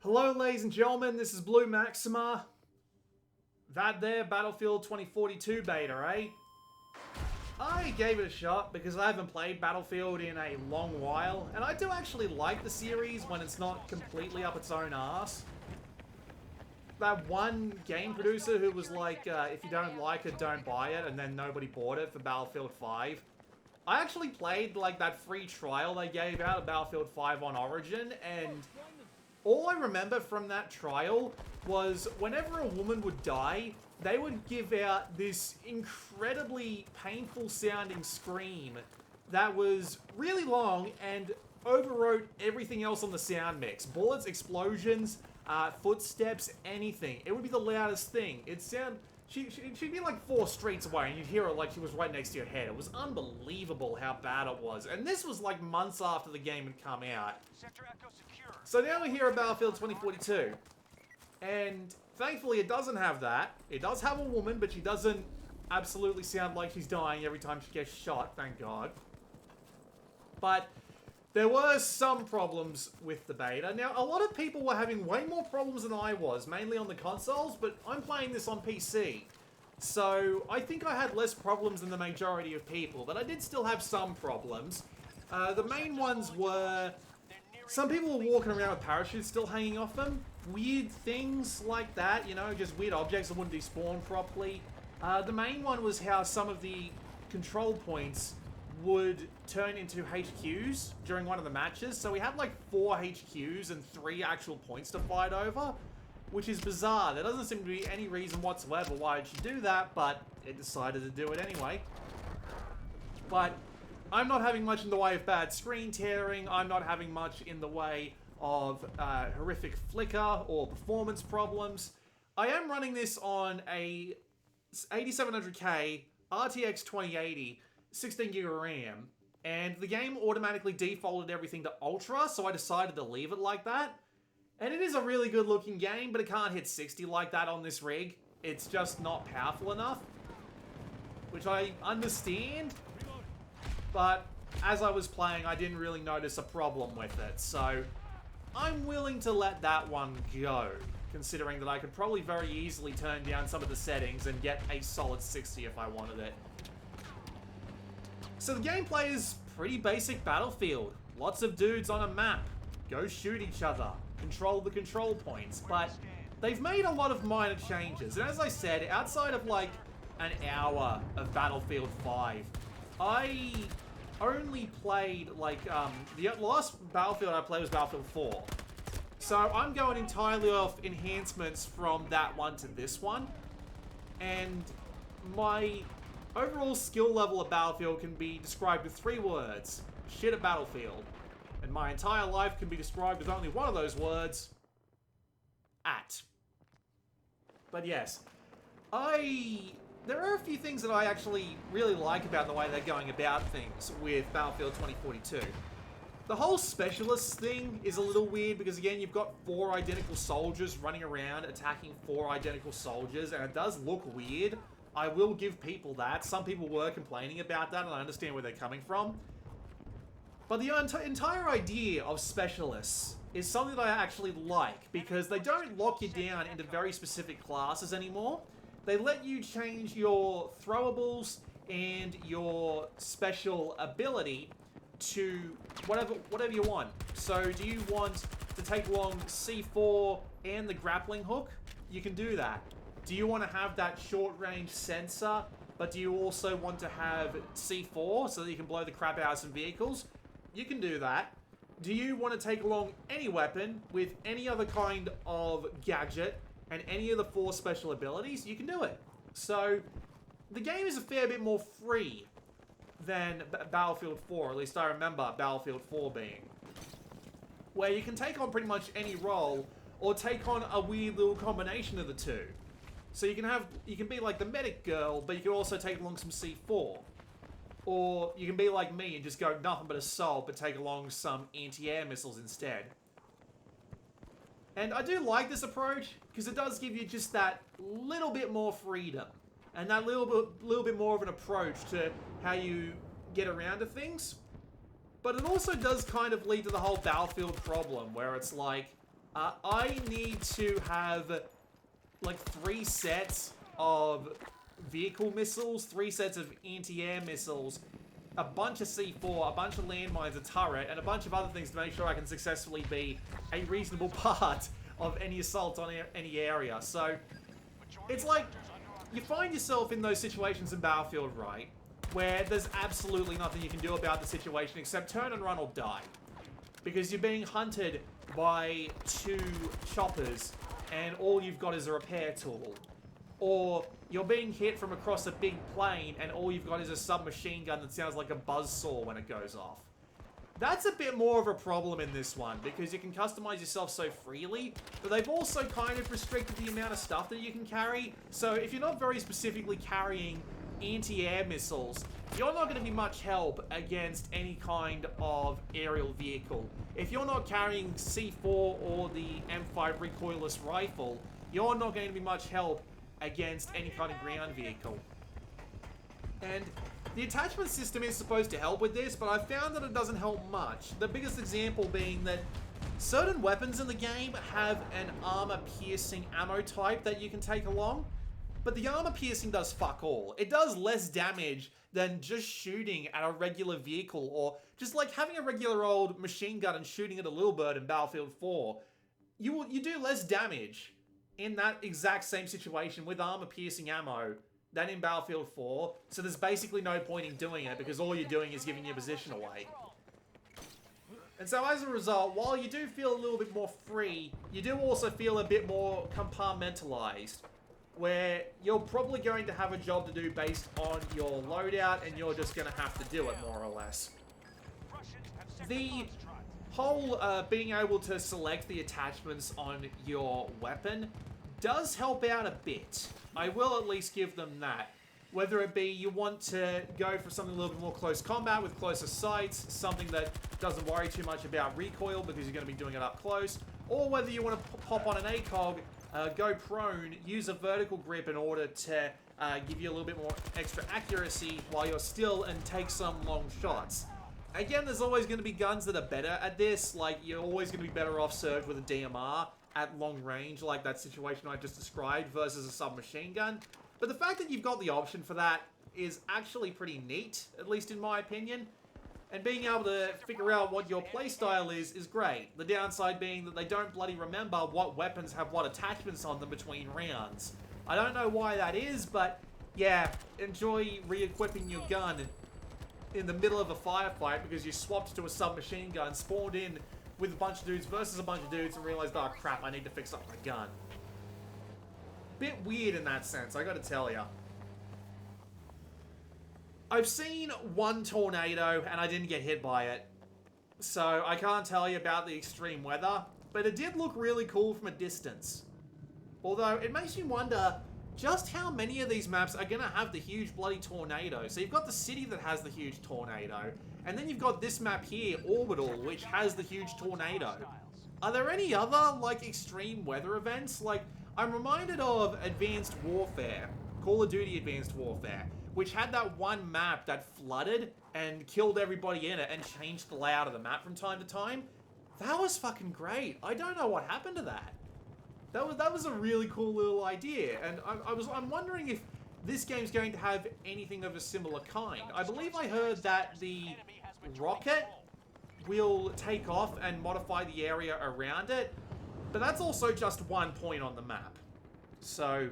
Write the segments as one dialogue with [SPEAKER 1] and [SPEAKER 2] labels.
[SPEAKER 1] Hello, ladies and gentlemen, this is Blue Maxima. That there, Battlefield 2042 beta, eh? I gave it a shot because I haven't played Battlefield in a long while, and I do actually like the series when it's not completely up its own arse. That one game producer who was like, if you don't like it, don't buy it, and then nobody bought it for Battlefield 5. I actually played like that free trial they gave out of Battlefield 5 on Origin, and all I remember from that trial was whenever a woman would die, they would give out this incredibly painful sounding scream that was really long and overwrote everything else on the sound mix. Bullets, explosions, footsteps, anything. It would be the loudest thing. It'd sound... She'd be like 4 streets away and you'd hear her like she was right next to your head. It was unbelievable how bad it was. And this was like months after the game had come out. So now we're here at Battlefield 2042. And thankfully it doesn't have that. It does have a woman, but she doesn't absolutely sound like she's dying every time she gets shot, thank God. But there were some problems with the beta. Now, a lot of people were having way more problems than I was, mainly on the consoles, but I'm playing this on PC. So, I think I had less problems than the majority of people, but I did still have some problems. The main ones were... some people were walking around with parachutes still hanging off them. Weird things like that, you know, just weird objects that wouldn't despawn properly. The main one was how some of the control points would turn into HQs during one of the matches. So we had like 4 HQs and 3 actual points to fight over, which is bizarre. There doesn't seem to be any reason whatsoever why it should do that, but it decided to do it anyway. But I'm not having much in the way of bad screen tearing. I'm not having much in the way of horrific flicker or performance problems. I am running this on a 8700K RTX 2080 16GB RAM, and the game automatically defaulted everything to Ultra, so I decided to leave it like that. And it is a really good looking game, but it can't hit 60 like that on this rig. It's just not powerful enough, which I understand, but as I was playing, I didn't really notice a problem with it, so I'm willing to let that one go, considering that I could probably very easily turn down some of the settings and get a solid 60 if I wanted it. So the gameplay is pretty basic Battlefield. Lots of dudes on a map. Go shoot each other. Control the control points. But they've made a lot of minor changes. And as I said, outside of like an hour of Battlefield 5, I only played like, the last Battlefield I played was Battlefield 4. So I'm going entirely off enhancements from that one to this one. And my overall skill level of Battlefield can be described with 3 words. Shit at Battlefield. And my entire life can be described with only one of those words. At. But yes. There are a few things that I actually really like about the way they're going about things with Battlefield 2042. The whole specialists thing is a little weird because, again, you've got 4 identical soldiers running around attacking 4 identical soldiers, and it does look weird. I will give people that. Some people were complaining about that, and I understand where they're coming from. But the entire idea of specialists is something that I actually like, because they don't lock you down into very specific classes anymore. They let you change your throwables and your special ability to whatever you want. So do you want to take along C4 and the grappling hook? You can do that. Do you want to have that short-range sensor, but do you also want to have C4 so that you can blow the crap out of some vehicles? You can do that. Do you want to take along any weapon with any other kind of gadget and any of the 4 special abilities? You can do it. So the game is a fair bit more free than Battlefield 4, at least I remember Battlefield 4 being, where you can take on pretty much any role or take on a weird little combination of the two. So you can be like the medic girl, but you can also take along some C4. Or you can be like me and just go nothing but assault, but take along some anti-air missiles instead. And I do like this approach, because it does give you just that little bit more freedom. And that little bit more of an approach to how you get around to things. But it also does kind of lead to the whole Battlefield problem, where it's like, I need to have like 3 sets of vehicle missiles, 3 sets of anti-air missiles, a bunch of C4, a bunch of landmines, a turret, and a bunch of other things to make sure I can successfully be a reasonable part of any assault on any area. So, it's like, you find yourself in those situations in Battlefield, right, where there's absolutely nothing you can do about the situation except turn and run or die. Because you're being hunted by 2 choppers, and all you've got is a repair tool. Or you're being hit from across a big plane, and all you've got is a submachine gun that sounds like a buzzsaw when it goes off. That's a bit more of a problem in this one, because you can customize yourself so freely, but they've also kind of restricted the amount of stuff that you can carry. So if you're not very specifically carrying anti-air missiles, you're not going to be much help against any kind of aerial vehicle. If you're not carrying C4 or the M5 recoilless rifle, you're not going to be much help against any kind of ground vehicle. And the attachment system is supposed to help with this, but I've found that it doesn't help much. The biggest example being that certain weapons in the game have an armor-piercing ammo type that you can take along, but the armor-piercing does fuck all. It does less damage than just shooting at a regular vehicle, or just like having a regular old machine gun and shooting at a little bird in Battlefield 4. You do less damage in that exact same situation with armor-piercing ammo than in Battlefield 4, so there's basically no point in doing it because all you're doing is giving your position away. And so as a result, while you do feel a little bit more free, you do also feel a bit more compartmentalized, where you're probably going to have a job to do based on your loadout, and you're just going to have to do it more or less. The whole being able to select the attachments on your weapon does help out a bit. I will at least give them that. Whether it be you want to go for something a little bit more close combat with closer sights, something that doesn't worry too much about recoil because you're going to be doing it up close, or whether you want to pop on an ACOG, go prone, use a vertical grip in order to give you a little bit more extra accuracy while you're still, and take some long shots. Again, there's always going to be guns that are better at this, like you're always going to be better off served with a DMR at long range, like that situation I just described, versus a submachine gun. But the fact that you've got the option for that is actually pretty neat, at least in my opinion. And being able to figure out what your playstyle is great. The downside being that they don't bloody remember what weapons have what attachments on them between rounds. I don't know why that is, but yeah, enjoy re-equipping your gun in the middle of a firefight because you swapped to a submachine gun, spawned in with a bunch of dudes versus a bunch of dudes, and realized, oh crap, I need to fix up my gun. Bit weird in that sense, I gotta tell ya. I've seen one tornado and I didn't get hit by it, so I can't tell you about the extreme weather, but it did look really cool from a distance. Although, it makes me wonder just how many of these maps are gonna have the huge bloody tornado. So you've got the city that has the huge tornado, and then you've got this map here, Orbital, which has the huge tornado. Are there any other, like, extreme weather events? Like, I'm reminded of Advanced Warfare, Call of Duty Advanced Warfare, which had that one map that flooded and killed everybody in it and changed the layout of the map from time to time. That was fucking great. I don't know what happened to that. That was a really cool little idea, and I'm wondering if this game's going to have anything of a similar kind. I believe I heard that the rocket will take off and modify the area around it, but that's also just one point on the map. So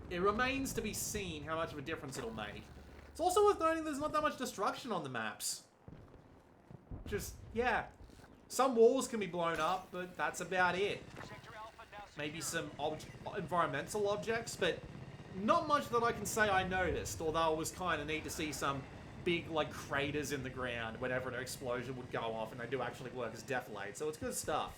[SPEAKER 1] it remains to be seen how much of a difference it'll make. It's also worth noting there's not that much destruction on the maps. Just, yeah. Some walls can be blown up, but that's about it. Maybe some environmental objects, but not much that I can say I noticed, although it was kind of neat to see some big, like, craters in the ground whenever an explosion would go off, and they do actually work as deflate, so it's good stuff.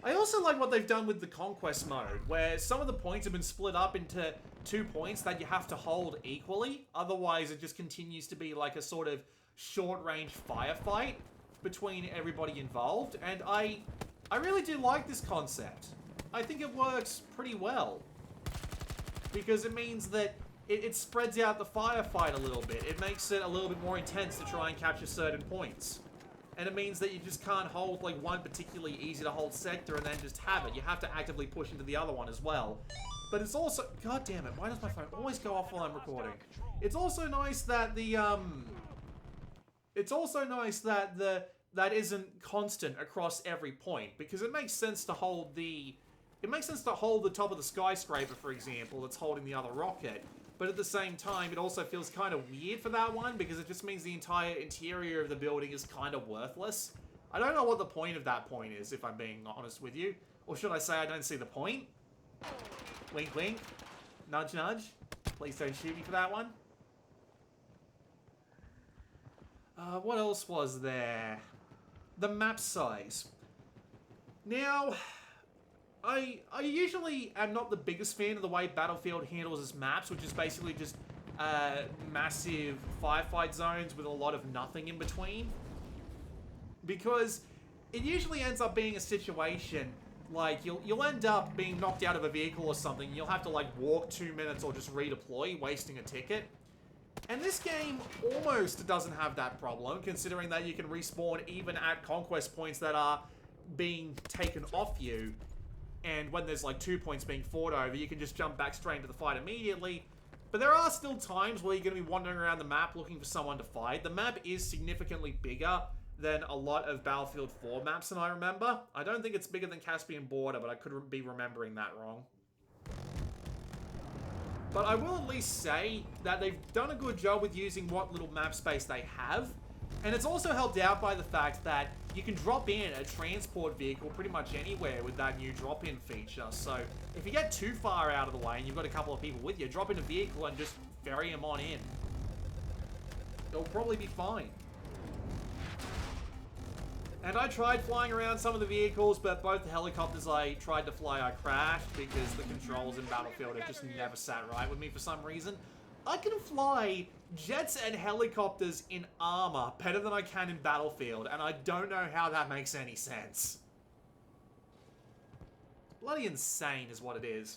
[SPEAKER 1] I also like what they've done with the Conquest Mode, where some of the points have been split up into 2 points that you have to hold equally, otherwise it just continues to be like a sort of short-range firefight between everybody involved, and I really do like this concept. I think it works pretty well, because it means that it spreads out the firefight a little bit. It makes it a little bit more intense to try and capture certain points. And it means that you just can't hold like one particularly easy to hold sector and then just have it. You have to actively push into the other one as well. But it's also, god damn it, why does my phone always go off while I'm recording? It's also nice that that isn't constant across every point, because it makes sense to hold the top of the skyscraper, for example, that's holding the other rocket. But at the same time, it also feels kind of weird for that one, because it just means the entire interior of the building is kind of worthless. I don't know what the point of that point is, if I'm being honest with you. Or should I say I don't see the point? Wink, wink. Nudge, nudge. Please don't shoot me for that one. What else was there? The map size. Now, I usually am not the biggest fan of the way Battlefield handles its maps, which is basically just massive firefight zones with a lot of nothing in between. Because it usually ends up being a situation like you'll end up being knocked out of a vehicle or something. You'll have to like walk 2 minutes or just redeploy, wasting a ticket. And this game almost doesn't have that problem, considering that you can respawn even at conquest points that are being taken off you. And when there's like 2 points being fought over, you can just jump back straight into the fight immediately. But there are still times where you're going to be wandering around the map looking for someone to fight. The map is significantly bigger than a lot of Battlefield 4 maps, and I remember. I don't think it's bigger than Caspian Border, but I could be remembering that wrong. But I will at least say that they've done a good job with using what little map space they have. And it's also helped out by the fact that you can drop in a transport vehicle pretty much anywhere with that new drop-in feature. So if you get too far out of the way and you've got a couple of people with you, drop in a vehicle and just ferry them on in. It'll probably be fine. And I tried flying around some of the vehicles, but both the helicopters I tried to fly, I crashed because the controls in Battlefield have just never sat right with me for some reason. I can fly jets and helicopters in armor better than I can in Battlefield, and I don't know how that makes any sense. Bloody insane is what it is.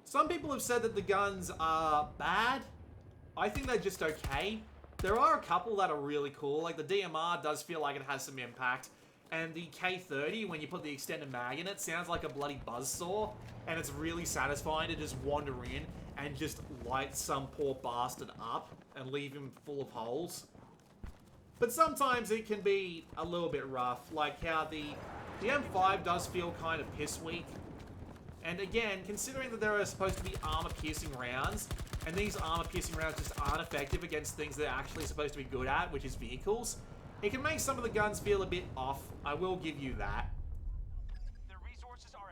[SPEAKER 1] Some people have said that the guns are bad. I think they're just okay. There are a couple that are really cool, like the DMR does feel like it has some impact, and the K30, when you put the extended mag in it, sounds like a bloody buzzsaw, and it's really satisfying to just wander in and just light some poor bastard up and leave him full of holes. But sometimes it can be a little bit rough, like how the M5 does feel kind of piss weak. And again, considering that there are supposed to be armor-piercing rounds, and these armor-piercing rounds just aren't effective against things they're actually supposed to be good at, which is vehicles, it can make some of the guns feel a bit off. I will give you that.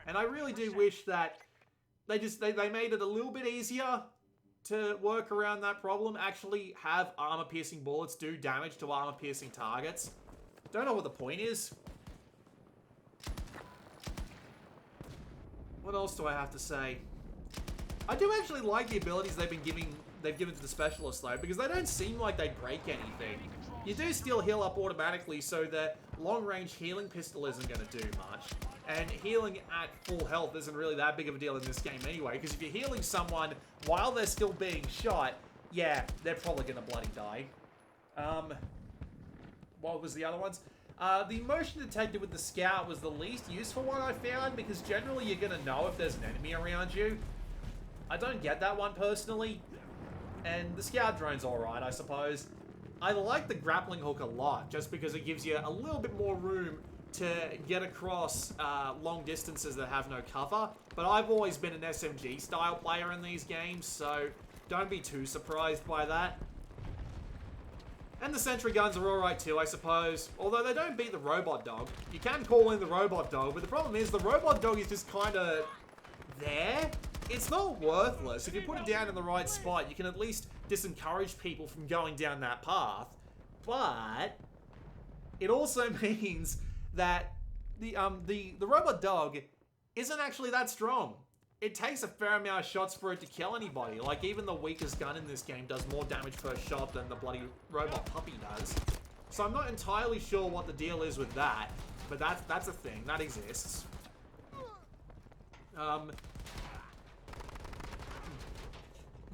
[SPEAKER 1] And I really do wish that they made it a little bit easier to work around that problem. Actually have armor-piercing bullets do damage to armor-piercing targets. Don't know what the point is. What else do I have to say? I do actually like the abilities they've given to the specialists though, because they don't seem like they break anything. You do still heal up automatically, so the long-range healing pistol isn't going to do much. And healing at full health isn't really that big of a deal in this game anyway, because if you're healing someone while they're still being shot, yeah, they're probably going to bloody die. What was the other ones? The motion detector with the scout was the least useful one I found, because generally you're going to know if there's an enemy around you. I don't get that one personally, and the scout drone's alright, I suppose. I like the grappling hook a lot, just because it gives you a little bit more room to get across long distances that have no cover, but I've always been an SMG style player in these games, so don't be too surprised by that. And the sentry guns are alright too, I suppose, although they don't beat the robot dog. You can call in the robot dog, but the problem is the robot dog is just kind of there. It's not worthless. If you put it down in the right spot, you can at least disencourage people from going down that path. But it also means that the robot dog isn't actually that strong. It takes a fair amount of shots for it to kill anybody. Like, even the weakest gun in this game does more damage per shot than the bloody robot puppy does. So I'm not entirely sure what the deal is with that, but that's a thing. That exists.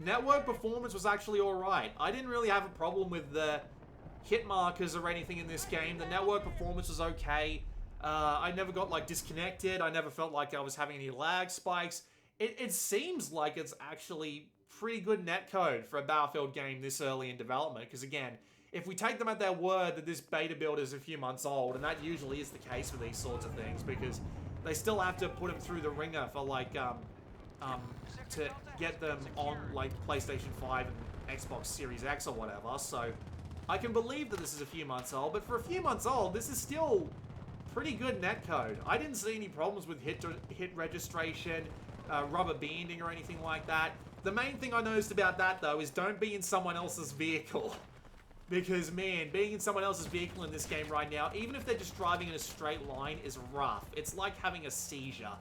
[SPEAKER 1] network performance was actually alright. I didn't really have a problem with the hit markers or anything in this game. The network performance was okay. I never got, like, disconnected. I never felt like I was having any lag spikes. It seems like it's actually pretty good netcode for a Battlefield game this early in development. Because, again, if we take them at their word that this beta build is a few months old, and that usually is the case for these sorts of things, because they still have to put them through the ringer for, like, to get them on, like, PlayStation 5 and Xbox Series X or whatever. So I can believe that this is a few months old, but for a few months old, this is still pretty good netcode. I didn't see any problems with hit registration, rubber banding or anything like that. The main thing I noticed about that, though, is don't be in someone else's vehicle. Because, man, being in someone else's vehicle in this game right now, even if they're just driving in a straight line, is rough. It's like having a seizure.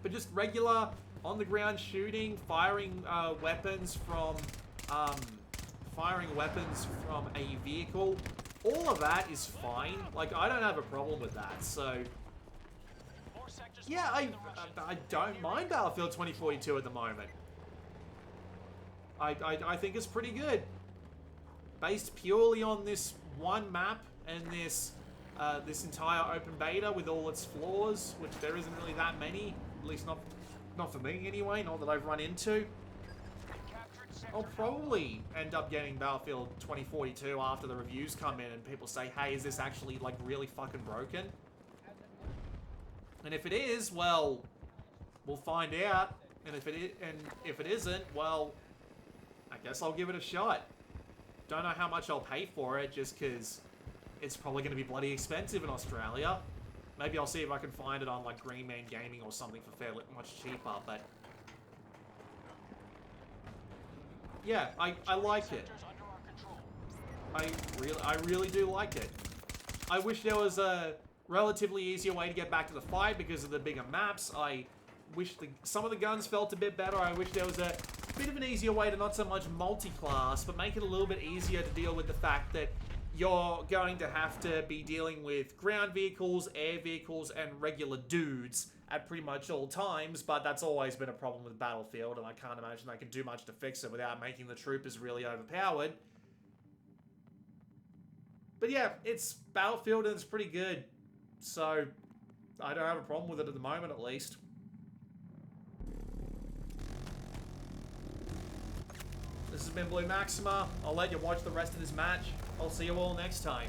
[SPEAKER 1] But just regular, on-the-ground shooting, firing weapons from a vehicle, all of that is fine. Like, I don't have a problem with that, so yeah, I don't mind Battlefield 2042 at the moment. I think it's pretty good. Based purely on this one map and this entire open beta with all its flaws, which there isn't really that many, at least not for me anyway, not that I've run into. I'll probably end up getting Battlefield 2042 after the reviews come in and people say, hey, is this actually, like, really fucking broken? And if it is, well, we'll find out. And if it isn't, well, I guess I'll give it a shot. Don't know how much I'll pay for it, just because it's probably going to be bloody expensive in Australia. Maybe I'll see if I can find it on, like, Green Man Gaming or something for fairly much cheaper, but yeah, I like it. I really do like it. I wish there was a relatively easier way to get back to the fight because of the bigger maps. I wish some of the guns felt a bit better. I wish there was a bit of an easier way to not so much multi-class, but make it a little bit easier to deal with the fact that you're going to have to be dealing with ground vehicles, air vehicles, and regular dudes at pretty much all times, but that's always been a problem with Battlefield, and I can't imagine they can do much to fix it without making the troopers really overpowered. But yeah, it's Battlefield and it's pretty good, so I don't have a problem with it at the moment, at least. This has been Blue Maxima. I'll let you watch the rest of this match. I'll see you all next time.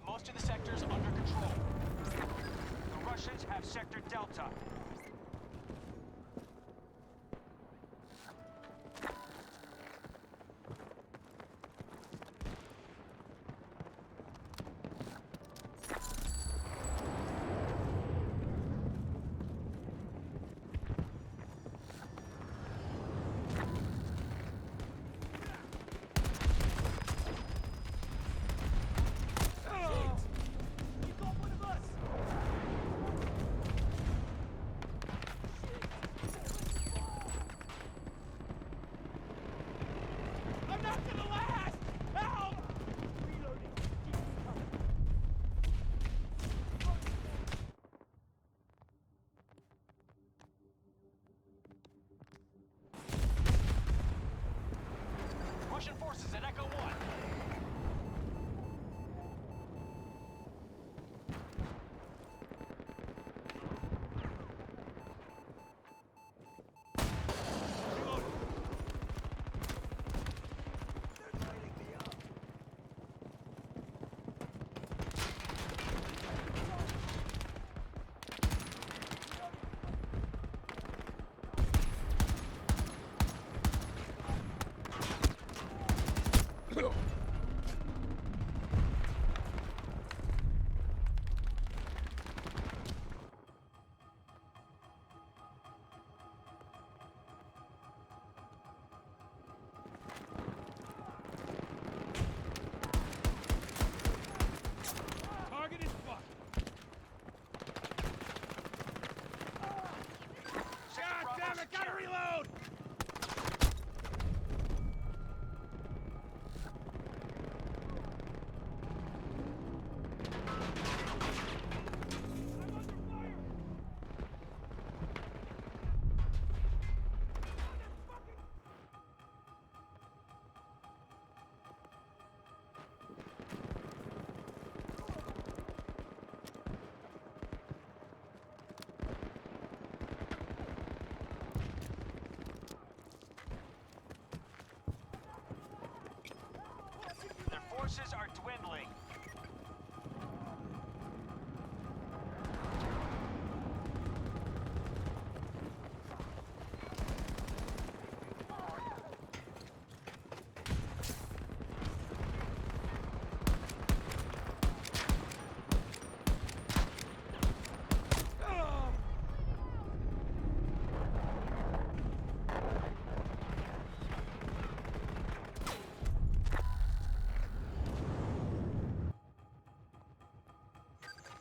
[SPEAKER 2] Most of the sectors under control. The Russians have Sector Delta. Russian forces at Echo 1.
[SPEAKER 3] Gotta reload!
[SPEAKER 2] Forces are dwindling.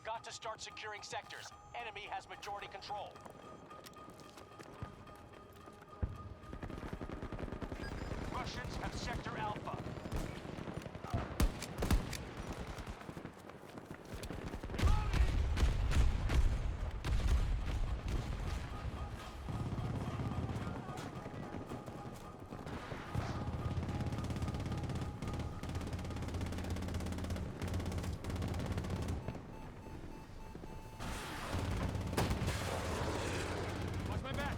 [SPEAKER 2] Got to start securing sectors. Enemy has majority control. Russians have Sector Alpha.
[SPEAKER 3] Watch my back.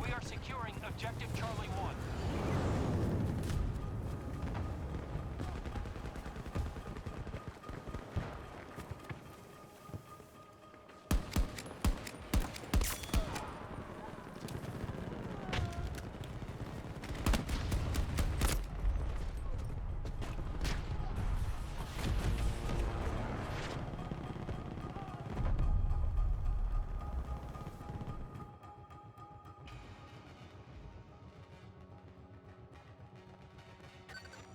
[SPEAKER 2] We are securing Objective Charlie 1.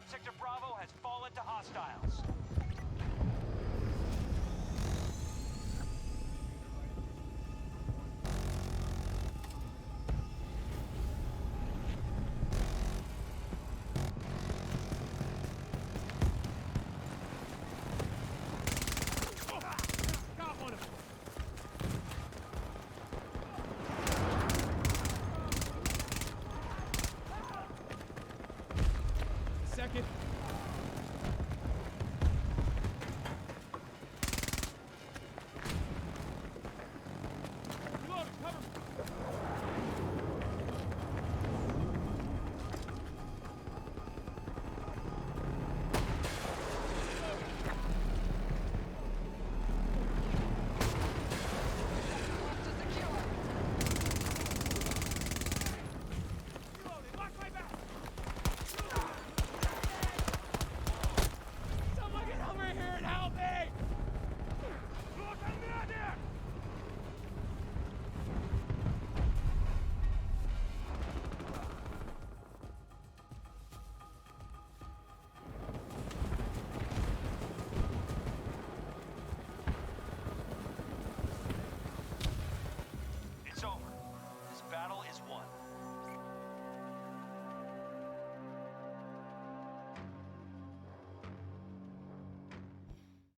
[SPEAKER 2] Sector Bravo has fallen to hostiles.
[SPEAKER 3] Got one of them. Second.